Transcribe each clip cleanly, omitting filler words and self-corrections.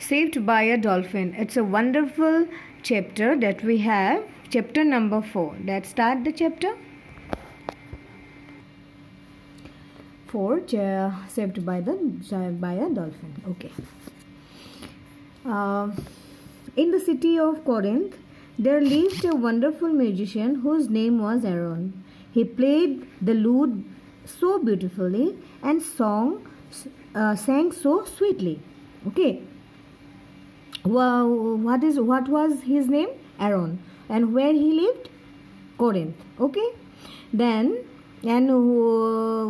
Saved by a Dolphin. It's a wonderful chapter that we have. Chapter number 4. Let's start the chapter. 4. Saved by a Dolphin. Okay. In the city of Corinth, there lived a wonderful musician whose name was Aaron. He played the lute so beautifully and sang so sweetly. Okay. Wow, what was his name? Aaron. And where he lived? Corinth. Okay. Then, and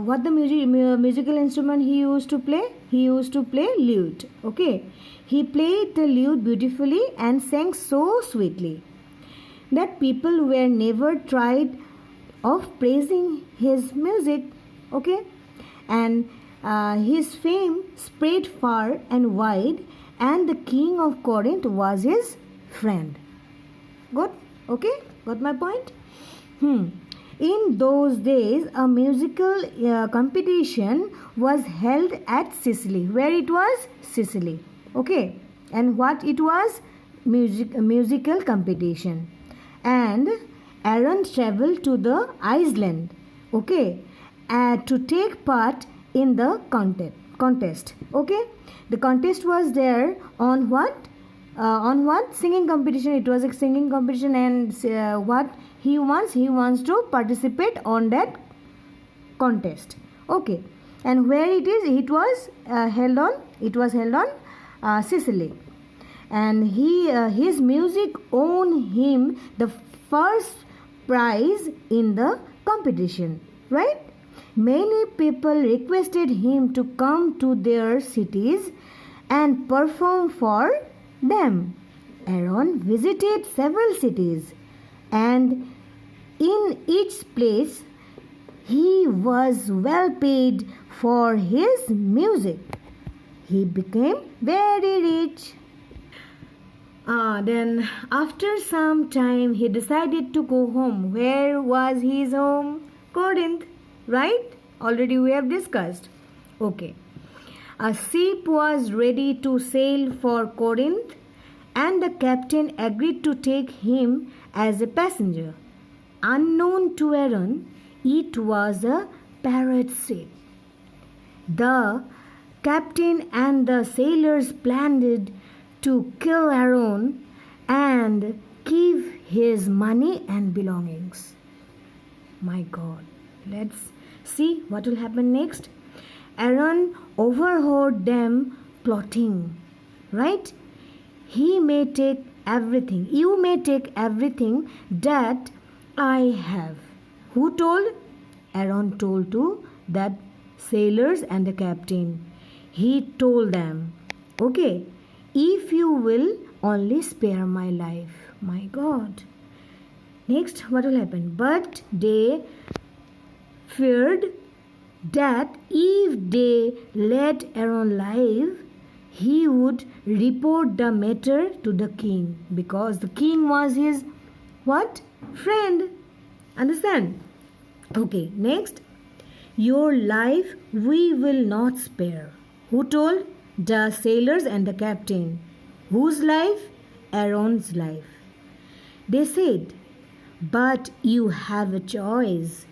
what the musical instrument he used to play? He used to play lute. Okay. He played the lute beautifully and sang so sweetly that people were never tired of praising his music. Okay. And his fame spread far and wide, and the king of Corinth was his friend. Good? Okay? Got my point? In those days, a musical competition was held at Sicily. Where it was? Sicily. Okay? And what it was? Musical competition. And Aaron traveled to the Iceland. Okay? To take part in the contest. Okay? The contest was there on what? Singing competition. It was a singing competition, and what he wants? He wants to participate on that contest. Okay. And where it is? It was held on Sicily. And his music won him the first prize in the competition. Right? Many people requested him to come to their cities and perform for them. Aaron visited several cities, and in each place he was well paid for his music. He became very rich. Then after some time he decided to go home. Where was his home? Corinth. Right? Already we have discussed. Okay. A ship was ready to sail for Corinth, and the captain agreed to take him as a passenger. Unknown to Aaron, it was a pirate ship. The captain and the sailors planned to kill Aaron and keep his money and belongings. My God. Let's see what will happen next. Aaron overheard them plotting. Right? He may take everything. You may take everything that I have. Who told? Aaron told to that sailors and the captain. He told them, okay, if you will only spare my life. My God. Next, what will happen? But they feared that if they let Aaron live, he would report the matter to the king, because the king was his what? Friend. Understand? Okay, next. Your life we will not spare. Who told? The sailors and the captain. Whose life? Aaron's life. They said, but you have a choice.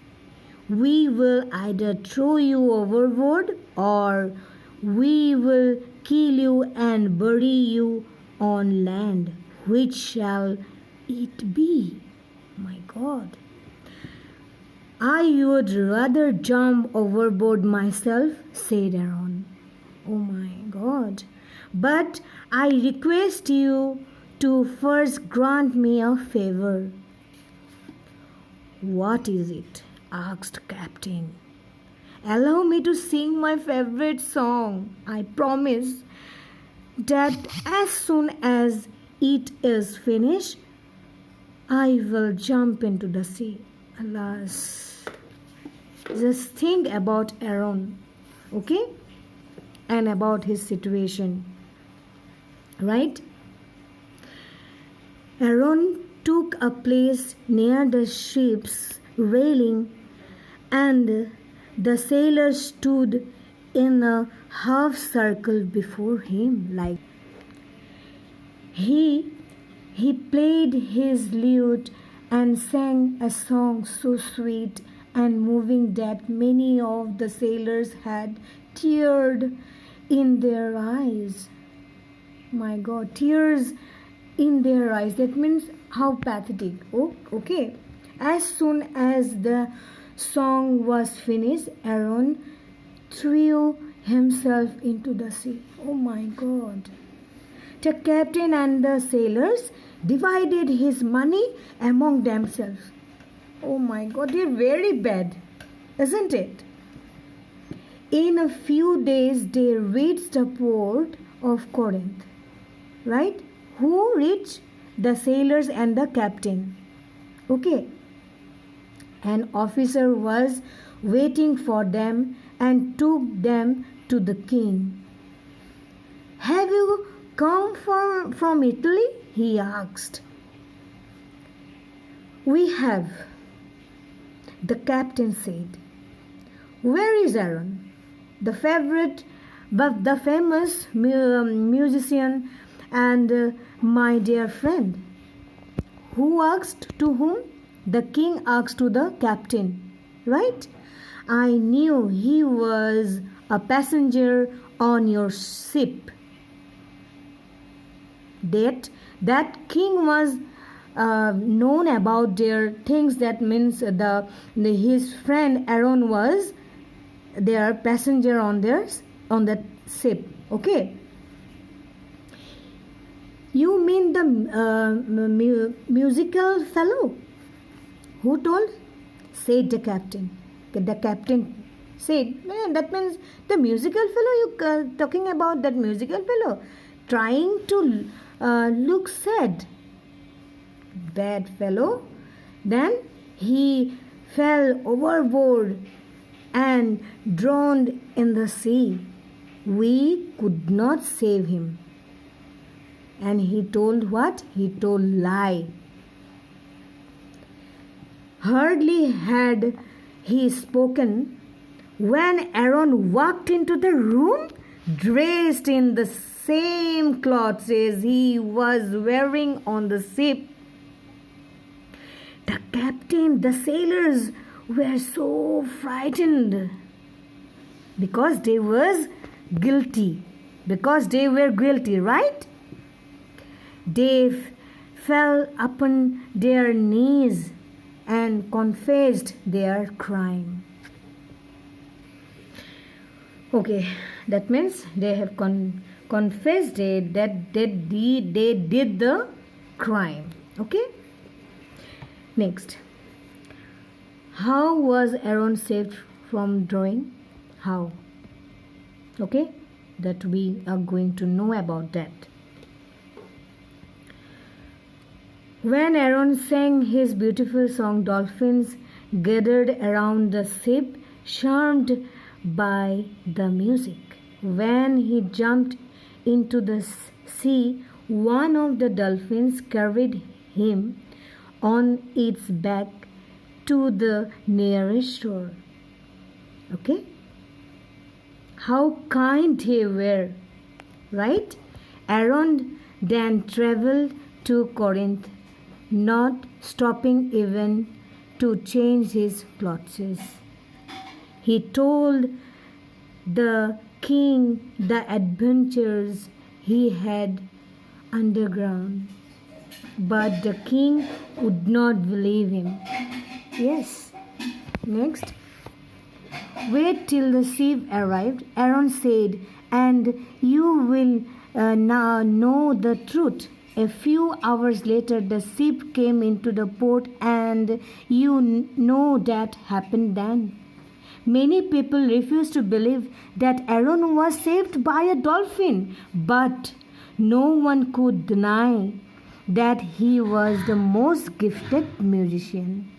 We will either throw you overboard, or we will kill you and bury you on land. Which shall it be? My God. I would rather jump overboard myself, said Aaron. Oh my God. But I request you to first grant me a favor. What is it? Asked captain. Allow me to sing my favorite song. I promise that as soon as it is finished, I will jump into the sea. Alas. Just think about Aaron, okay? And about his situation. Right? Aaron took a place near the ship's railing, and the sailors stood in a half circle before him, like He he played his lute and sang a song so sweet and moving that many of the sailors had tears in their eyes. My God, tears in their eyes. That means how pathetic. Oh, okay. As soon as the song was finished, Aaron threw himself into the sea. Oh my God. The captain and the sailors divided his money among themselves. Oh my God, they're very bad, isn't it? In a few days, they reached the port of Corinth. Right? Who reached? The sailors and the captain. Okay. An officer was waiting for them and took them to the king. Have you come from Italy? He asked. We have, the captain said. Where is Aaron? The favorite, but the famous musician and my dear friend. Who asked to whom? The king asked to the captain, right? I knew he was a passenger on your ship. That king was known about their things. That means his friend Aaron was their passenger on that ship. Okay. You mean the musical fellow? Who told? Said the captain. The captain said, that means the musical fellow you talking about, that musical fellow. Trying to look sad. Bad fellow. Then he fell overboard and drowned in the sea. We could not save him. And he told what? He told lie. Hardly had he spoken when Aaron walked into the room dressed in the same clothes as he was wearing on the ship. The captain, the sailors were so frightened because they were guilty, right? They fell upon their knees and confessed their crime. Okay, that means they have confessed that they did the crime. Okay. Next, how was Aaron saved from drowning? How? Okay, that we are going to know about that. When Aaron sang his beautiful song, dolphins gathered around the ship, charmed by the music. When he jumped into the sea, one of the dolphins carried him on its back to the nearest shore. Okay? How kind they were, right? Aaron then traveled to Corinth, not stopping even to change his clothes. He told the king the adventures he had underground, but the king would not believe him. Yes. Next. Wait till the ship arrived, Aaron said, and you will now know the truth. A few hours later, the ship came into the port, and you know that happened then. Many people refused to believe that Aaron was saved by a dolphin, but no one could deny that he was the most gifted musician.